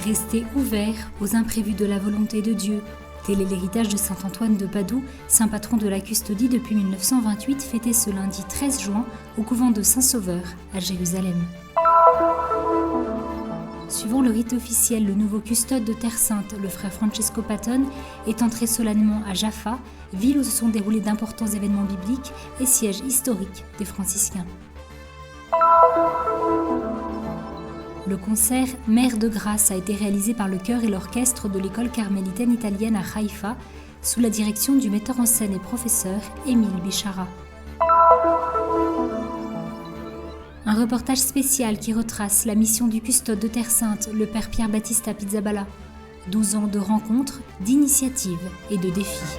Rester ouvert aux imprévus de la volonté de Dieu. Tel est l'héritage de saint Antoine de Padoue, saint patron de la custodie depuis 1928, fêté ce lundi 13 juin au couvent de Saint-Sauveur à Jérusalem. Suivant le rite officiel, le nouveau custode de Terre Sainte, le frère Francesco Patton, est entré solennellement à Jaffa, ville où se sont déroulés d'importants événements bibliques et siège historique des franciscains. Le concert « Mère de grâce » a été réalisé par le chœur et l'orchestre de l'école carmélitaine italienne à Haïfa, sous la direction du metteur en scène et professeur Émile Bichara. Un reportage spécial qui retrace la mission du custode de Terre Sainte, le père Pierre Battista Pizzaballa. 12 ans de rencontres, d'initiatives et de défis.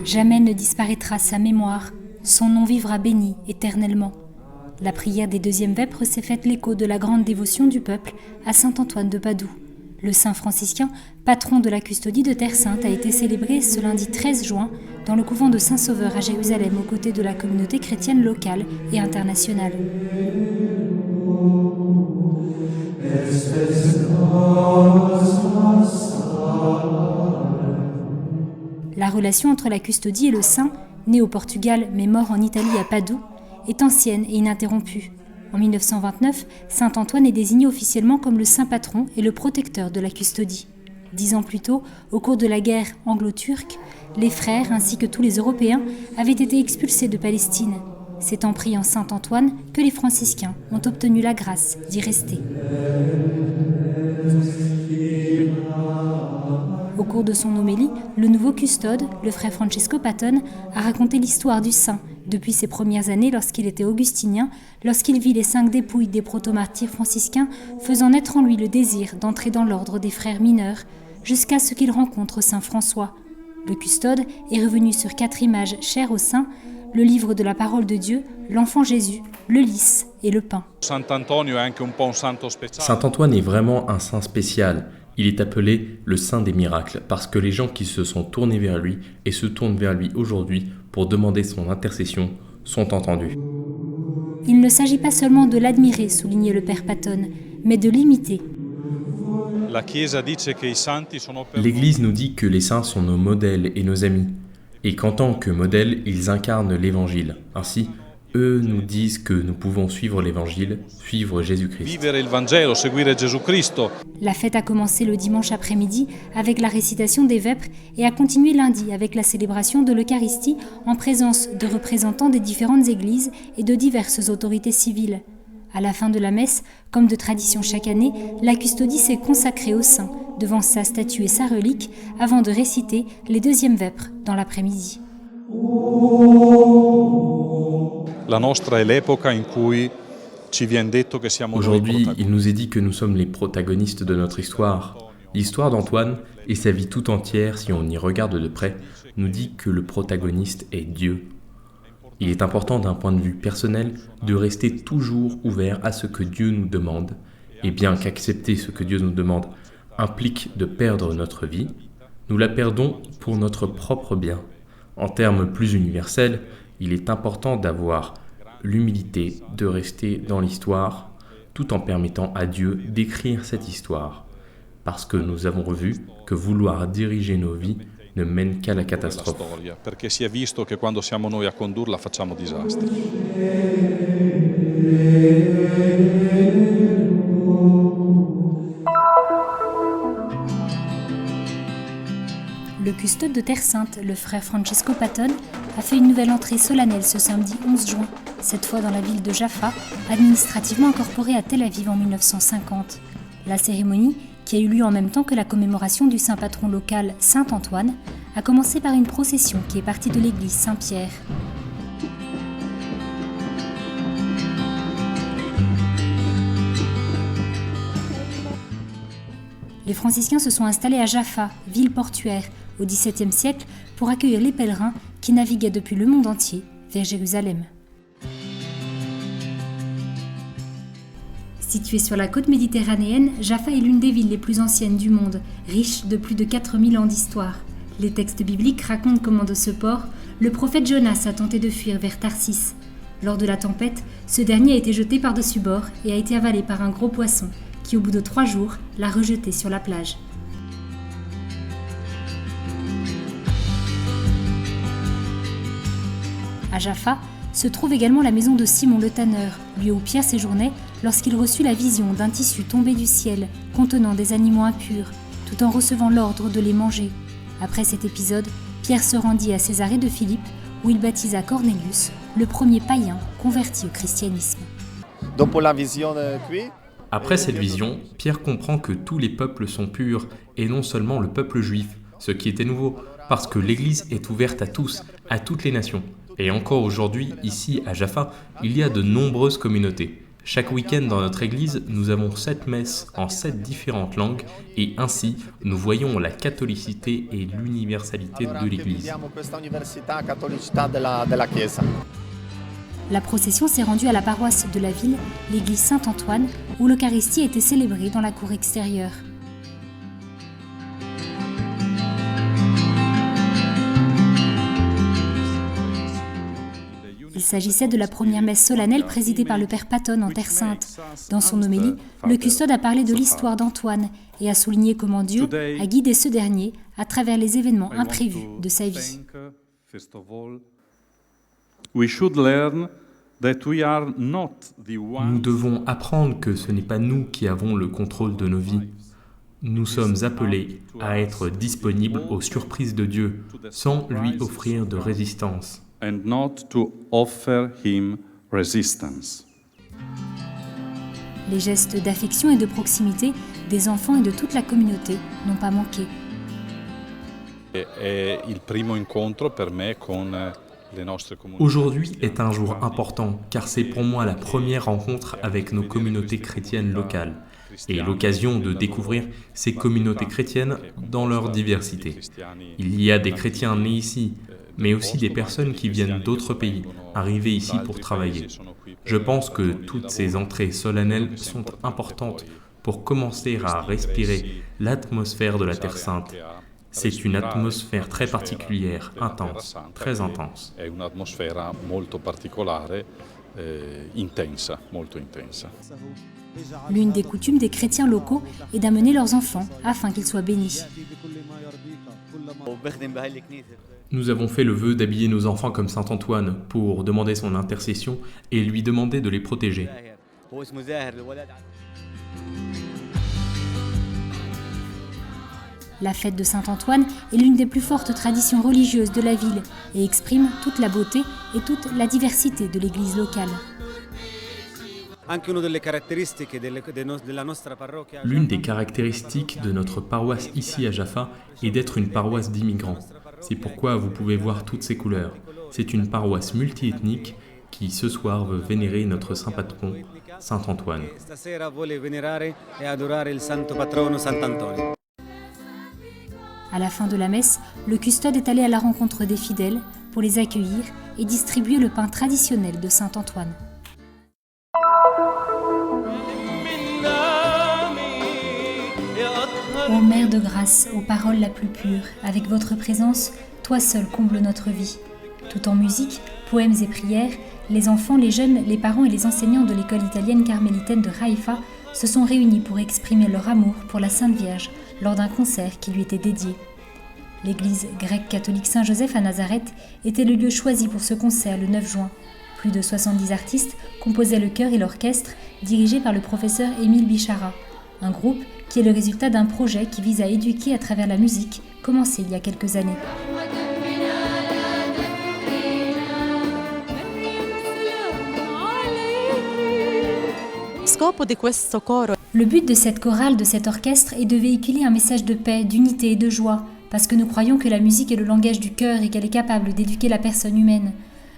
Jamais ne disparaîtra sa mémoire, son nom vivra béni éternellement. La prière des deuxièmes vêpres s'est faite l'écho de la grande dévotion du peuple à saint Antoine de Padoue. Le saint franciscain, patron de la custodie de Terre Sainte, a été célébré ce lundi 13 juin dans le couvent de Saint-Sauveur à Jérusalem aux côtés de la communauté chrétienne locale et internationale. La relation entre la custodie et le saint, né au Portugal mais mort en Italie à Padoue, est ancienne et ininterrompue. En 1929, saint Antoine est désigné officiellement comme le saint patron et le protecteur de la custodie. 10 ans plus tôt, au cours de la guerre anglo-turque, les frères ainsi que tous les Européens avaient été expulsés de Palestine. C'est en priant saint Antoine que les franciscains ont obtenu la grâce d'y rester. Au cours de son homélie, le nouveau custode, le frère Francesco Patton, a raconté l'histoire du saint depuis ses premières années lorsqu'il était augustinien, lorsqu'il vit les 5 dépouilles des protomartyrs franciscains faisant naître en lui le désir d'entrer dans l'ordre des frères mineurs, jusqu'à ce qu'il rencontre saint François. Le custode est revenu sur 4 images chères au saint, le livre de la parole de Dieu, l'enfant Jésus, le lys et le pain. Saint Antoine est vraiment un saint spécial. Il est appelé le saint des miracles parce que les gens qui se sont tournés vers lui et se tournent vers lui aujourd'hui pour demander son intercession sont entendus. Il ne s'agit pas seulement de l'admirer, soulignait le père Patton, mais de l'imiter. L'Église nous dit que les saints sont nos modèles et nos amis, et qu'en tant que modèles, ils incarnent l'Évangile. Ainsi, eux nous disent que nous pouvons suivre l'Évangile, suivre Jésus-Christ. La fête a commencé le dimanche après-midi avec la récitation des vêpres et a continué lundi avec la célébration de l'Eucharistie en présence de représentants des différentes églises et de diverses autorités civiles. À la fin de la messe, comme de tradition chaque année, la custodie s'est consacrée au saint, devant sa statue et sa relique, avant de réciter les deuxièmes vêpres dans l'après-midi. Aujourd'hui, il nous est dit que nous sommes les protagonistes de notre histoire. L'histoire d'Antoine et sa vie tout entière, si on y regarde de près, nous dit que le protagoniste est Dieu. Il est important d'un point de vue personnel de rester toujours ouvert à ce que Dieu nous demande, et bien qu'accepter ce que Dieu nous demande implique de perdre notre vie, nous la perdons pour notre propre bien. En termes plus universels, il est important d'avoir l'humilité de rester dans l'histoire tout en permettant à Dieu d'écrire cette histoire. Parce que nous avons vu que vouloir diriger nos vies ne mène qu'à la catastrophe. Perché si è visto che quando siamo noi a condurla facciamo disastri. Le custode de Terre Sainte, le frère Francesco Patton, a fait une nouvelle entrée solennelle ce samedi 11 juin, cette fois dans la ville de Jaffa, administrativement incorporée à Tel Aviv en 1950. La cérémonie, qui a eu lieu en même temps que la commémoration du saint patron local saint Antoine, a commencé par une procession qui est partie de l'église Saint-Pierre. Les franciscains se sont installés à Jaffa, ville portuaire, au XVIIe siècle, pour accueillir les pèlerins qui naviguaient depuis le monde entier vers Jérusalem. Située sur la côte méditerranéenne, Jaffa est l'une des villes les plus anciennes du monde, riche de plus de 4000 ans d'histoire. Les textes bibliques racontent comment de ce port, le prophète Jonas a tenté de fuir vers Tarsis. Lors de la tempête, ce dernier a été jeté par-dessus bord et a été avalé par un gros poisson, qui au bout de 3 jours l'a rejeté sur la plage. À Jaffa se trouve également la maison de Simon le tanneur, lieu où Pierre séjournait lorsqu'il reçut la vision d'un tissu tombé du ciel contenant des animaux impurs, tout en recevant l'ordre de les manger. Après cet épisode, Pierre se rendit à Césarée de Philippe, où il baptisa Cornelius, le premier païen converti au christianisme. Après cette vision, Pierre comprend que tous les peuples sont purs, et non seulement le peuple juif, ce qui était nouveau, parce que l'Église est ouverte à tous, à toutes les nations. Et encore aujourd'hui, ici à Jaffa, il y a de nombreuses communautés. Chaque week-end dans notre église, nous avons 7 messes en 7 différentes langues et ainsi, nous voyons la catholicité et l'universalité de l'église. La procession s'est rendue à la paroisse de la ville, l'église Saint-Antoine, où l'Eucharistie était célébrée dans la cour extérieure. Il s'agissait de la première messe solennelle présidée par le père Patton en Terre Sainte. Dans son homélie, le custode a parlé de l'histoire d'Antoine et a souligné comment Dieu a guidé ce dernier à travers les événements imprévus de sa vie. Nous devons apprendre que ce n'est pas nous qui avons le contrôle de nos vies. Nous sommes appelés à être disponibles aux surprises de Dieu, sans lui offrir de résistance. And not to offer him resistance. Les gestes d'affection et de proximité des enfants et de toute la communauté n'ont pas manqué. Aujourd'hui est un jour important car c'est pour moi la première rencontre avec nos communautés chrétiennes locales et l'occasion de découvrir ces communautés chrétiennes dans leur diversité. Il y a des chrétiens nés ici, mais aussi des personnes qui viennent d'autres pays, arrivées ici pour travailler. Je pense que toutes ces entrées solennelles sont importantes pour commencer à respirer l'atmosphère de la Terre Sainte. C'est une atmosphère très particulière, intense, très intense. L'une des coutumes des chrétiens locaux est d'amener leurs enfants afin qu'ils soient bénis. Nous avons fait le vœu d'habiller nos enfants comme Saint Antoine pour demander son intercession et lui demander de les protéger. La fête de Saint Antoine est l'une des plus fortes traditions religieuses de la ville et exprime toute la beauté et toute la diversité de l'église locale. L'une des caractéristiques de notre paroisse ici à Jaffa est d'être une paroisse d'immigrants. C'est pourquoi vous pouvez voir toutes ces couleurs. C'est une paroisse multiethnique qui ce soir veut vénérer notre saint patron, Saint Antoine. À la fin de la messe, le custode est allé à la rencontre des fidèles pour les accueillir et distribuer le pain traditionnel de Saint Antoine. Ô Mère de grâce, aux paroles la plus pure, avec votre présence, toi seul comble notre vie. Tout en musique, poèmes et prières, les enfants, les jeunes, les parents et les enseignants de l'école italienne carmélitaine de Haïfa se sont réunis pour exprimer leur amour pour la Sainte Vierge lors d'un concert qui lui était dédié. L'église grecque catholique Saint-Joseph à Nazareth était le lieu choisi pour ce concert le 9 juin. Plus de 70 artistes composaient le chœur et l'orchestre dirigé par le professeur Émile Bichara, un groupe qui est le résultat d'un projet qui vise à éduquer à travers la musique, commencé il y a quelques années. Le but de cette chorale, de cet orchestre, est de véhiculer un message de paix, d'unité et de joie, parce que nous croyons que la musique est le langage du cœur et qu'elle est capable d'éduquer la personne humaine.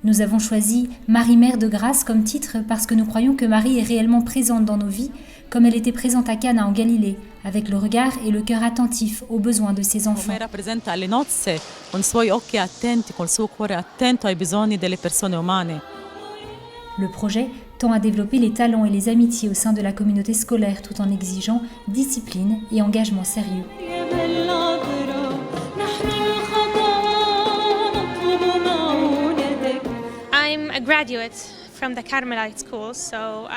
Nous avons choisi Marie Mère de Grâce comme titre parce que nous croyons que Marie est réellement présente dans nos vies, comme elle était présente à Cana en Galilée, avec le regard et le cœur attentifs aux besoins de ses enfants. Le projet tend à développer les talents et les amitiés au sein de la communauté scolaire tout en exigeant discipline et engagement sérieux. I'm a graduate from the Carmelite school, so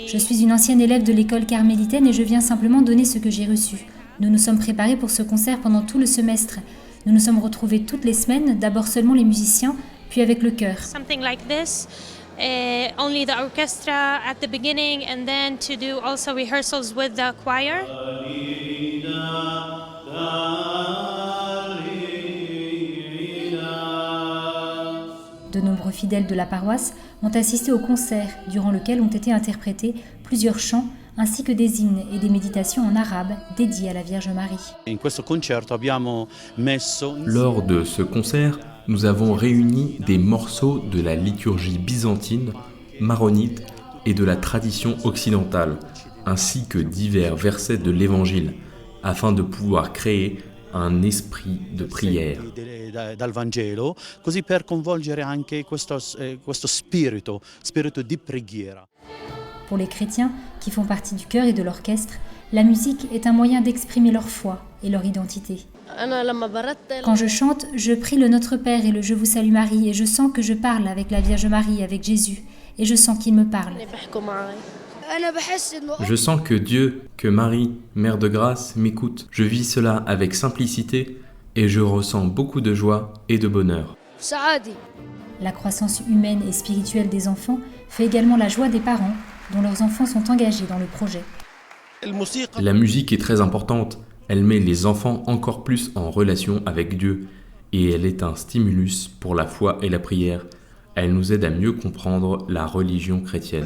Je suis une ancienne élève de l'école carmélitaine et je viens simplement donner ce que j'ai reçu. Nous nous sommes préparés pour ce concert pendant tout le semestre. Nous nous sommes retrouvés toutes les semaines, d'abord seulement les musiciens, puis avec le chœur. something like this, only the orchestra at the beginning, and then to do also rehearsals with the choir. De nombreux fidèles de la paroisse ont assisté au concert, durant lequel ont été interprétés plusieurs chants, ainsi que des hymnes et des méditations en arabe dédiées à la Vierge Marie. Lors de ce concert, nous avons réuni des morceaux de la liturgie byzantine, maronite et de la tradition occidentale, ainsi que divers versets de l'Évangile, afin de pouvoir créer un esprit de prière. Dal Vangelo, così per coinvolgere anche questo spirito di preghiera. Pour les chrétiens qui font partie du chœur et de l'orchestre, la musique est un moyen d'exprimer leur foi et leur identité. Quand je chante, je prie le Notre Père et le Je vous salue Marie et je sens que je parle avec la Vierge Marie, avec Jésus, et je sens qu'il me parle. Je sens que Dieu, que Marie, Mère de grâce, m'écoute. Je vis cela avec simplicité et je ressens beaucoup de joie et de bonheur. La croissance humaine et spirituelle des enfants fait également la joie des parents dont leurs enfants sont engagés dans le projet. La musique est très importante. Elle met les enfants encore plus en relation avec Dieu et elle est un stimulus pour la foi et la prière. Elle nous aide à mieux comprendre la religion chrétienne.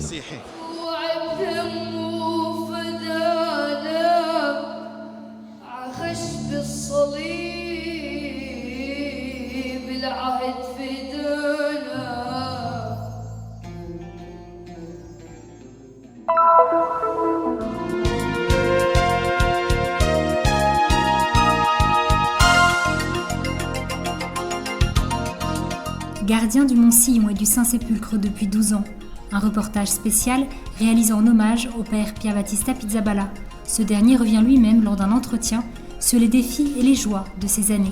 Gardien du Mont-Sillon et du Saint-Sépulcre depuis 12 ans. Un reportage spécial réalisé en hommage au père Pier Battista Pizzaballa. Ce dernier revient lui-même lors d'un entretien sur les défis et les joies de ces années.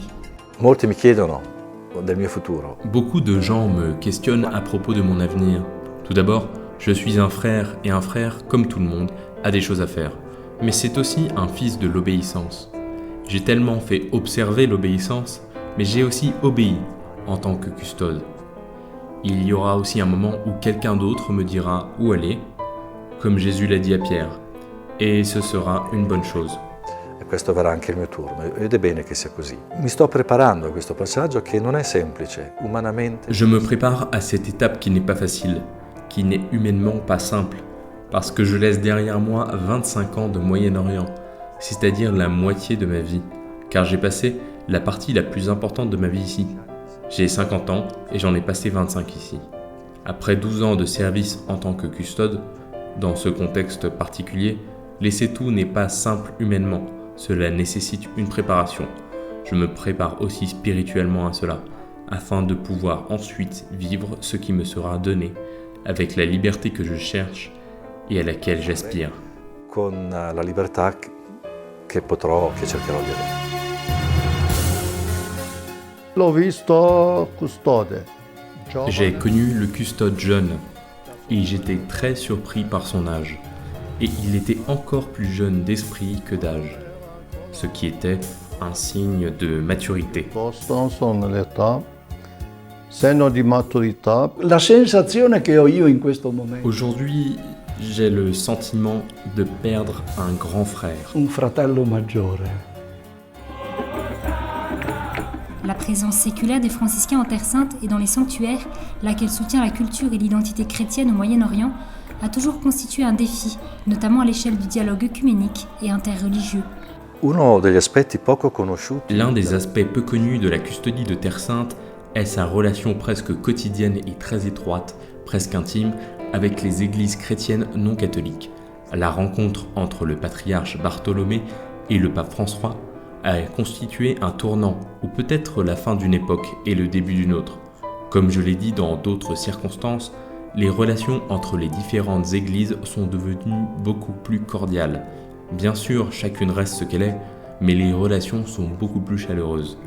Molti mi chiedono del mio futuro. Beaucoup de gens me questionnent à propos de mon avenir. Tout d'abord, je suis un frère et un frère, comme tout le monde, a des choses à faire. Mais c'est aussi un fils de l'obéissance. J'ai tellement fait observer l'obéissance, mais j'ai aussi obéi en tant que custode. Il y aura aussi un moment où quelqu'un d'autre me dira où aller, comme Jésus l'a dit à Pierre, et ce sera une bonne chose. E questo verrà anche il mio turno, ed è bene che sia così. Mi sto preparando a questo passaggio che non è semplice, umanamente. Je me prépare à cette étape qui n'est pas facile, qui n'est humainement pas simple, parce que je laisse derrière moi 25 ans de Moyen-Orient, c'est-à-dire la moitié de ma vie, car j'ai passé la partie la plus importante de ma vie ici. J'ai 50 ans et j'en ai passé 25 ici. Après 12 ans de service en tant que custode, dans ce contexte particulier, laisser tout n'est pas simple humainement, cela nécessite une préparation. Je me prépare aussi spirituellement à cela, afin de pouvoir ensuite vivre ce qui me sera donné, avec la liberté que je cherche et à laquelle j'aspire. Con la libertà che cercherò di avere. L'ho visto custode. J'ai connu le custode jeune et j'étais très surpris par son âge. Et il était encore plus jeune d'esprit que d'âge, ce qui était un signe de maturité. Sono l'età, segno di maturità. La sensazione che ho io in questo momento. Aujourd'hui, j'ai le sentiment de perdre un grand frère. Un fratello maggiore. La présence séculaire des franciscains en Terre Sainte et dans les sanctuaires, laquelle soutient la culture et l'identité chrétienne au Moyen-Orient, a toujours constitué un défi, notamment à l'échelle du dialogue œcuménique et interreligieux. L'un des aspects peu connus de la custodie de Terre Sainte est sa relation presque quotidienne et très étroite, presque intime, avec les églises chrétiennes non catholiques. La rencontre entre le patriarche Bartholomé et le pape François a constitué un tournant, ou peut-être la fin d'une époque et le début d'une autre. Comme je l'ai dit dans d'autres circonstances, Les relations entre les différentes églises sont devenues beaucoup plus cordiales. Bien sûr, chacune reste ce qu'elle est, mais les relations sont beaucoup plus chaleureuses.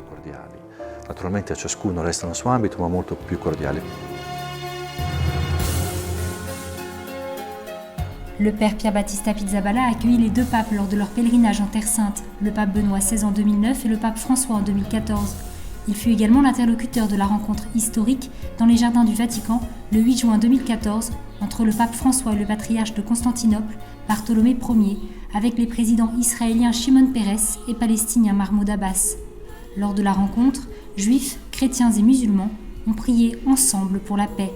Naturalmente ciascuno resta nel suo ambito, ma molto più cordiali. Le père Pier Battista Pizzaballa a accueilli les 2 papes lors de leur pèlerinage en Terre Sainte, le pape Benoît XVI en 2009 et le pape François en 2014. Il fut également l'interlocuteur de la rencontre historique dans les jardins du Vatican le 8 juin 2014 entre le pape François et le patriarche de Constantinople, Bartholomé Ier, avec les présidents israéliens Shimon Peres et palestiniens Mahmoud Abbas. Lors de la rencontre, juifs, chrétiens et musulmans ont prié ensemble pour la paix.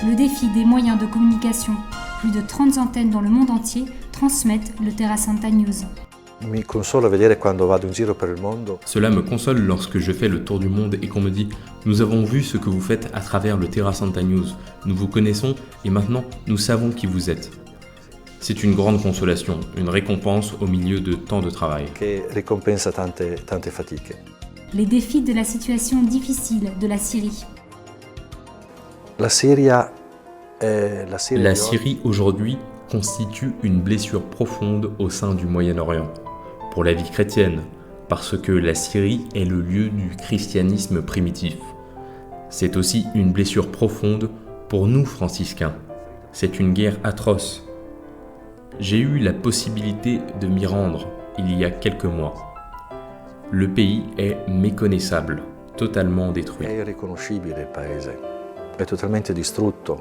Le défi des moyens de communication. Plus de 30 antennes dans le monde entier transmettent le Terra Santa News. Mi consola vedere quando vado in giro per il mondo. Cela me console lorsque je fais le tour du monde et qu'on me dit « Nous avons vu ce que vous faites à travers le Terra Santa News. Nous vous connaissons et maintenant nous savons qui vous êtes. » C'est une grande consolation, une récompense au milieu de tant de travail. Che ricompensa tante fatiche. Les défis de la situation difficile de la Syrie. La Syrie aujourd'hui constitue une blessure profonde au sein du Moyen-Orient, pour la vie chrétienne, parce que la Syrie est le lieu du christianisme primitif. C'est aussi une blessure profonde pour nous franciscains. C'est une guerre atroce. J'ai eu la possibilité de m'y rendre il y a quelques mois. Le pays est méconnaissable, totalement détruit. È irriconoscibile il paese. È totalmente distrutto.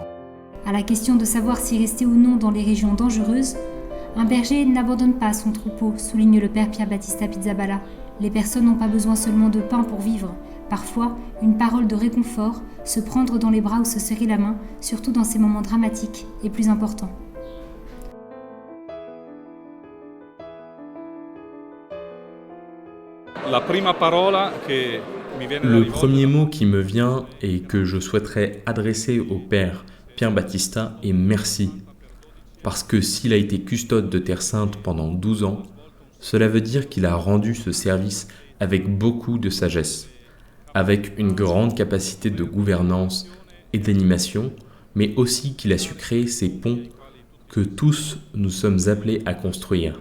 À la question de savoir si rester ou non dans les régions dangereuses, un berger n'abandonne pas son troupeau, souligne le père Pier Battista Pizzaballa. Les personnes n'ont pas besoin seulement de pain pour vivre. Parfois, une parole de réconfort, se prendre dans les bras ou se serrer la main, surtout dans ces moments dramatiques, est plus important. Le premier mot qui me vient et que je souhaiterais adresser au père Pier Battista est merci. Parce que s'il a été custode de Terre Sainte pendant 12 ans, cela veut dire qu'il a rendu ce service avec beaucoup de sagesse, avec une grande capacité de gouvernance et d'animation, mais aussi qu'il a su créer ces ponts que tous nous sommes appelés à construire.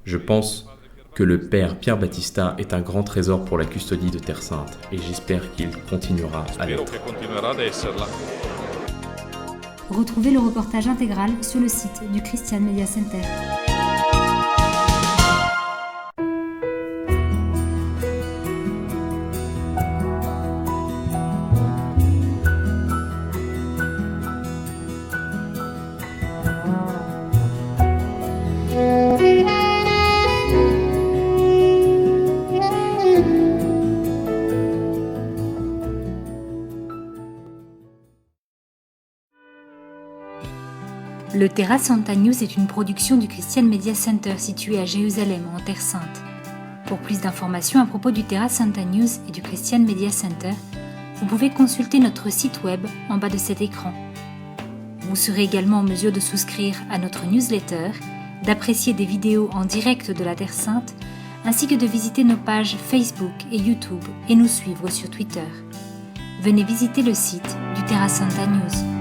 Je pense que le père Pier Battista est un grand trésor pour la custodie de Terre Sainte et j'espère qu'il continuera à l'être. Retrouvez le reportage intégral sur le site du Christian Media Center. Le Terra Santa News est une production du Christian Media Center situé à Jérusalem, en Terre Sainte. Pour plus d'informations à propos du Terra Santa News et du Christian Media Center, vous pouvez consulter notre site web en bas de cet écran. Vous serez également en mesure de souscrire à notre newsletter, d'apprécier des vidéos en direct de la Terre Sainte, ainsi que de visiter nos pages Facebook et YouTube et nous suivre sur Twitter. Venez visiter le site du Terra Santa News.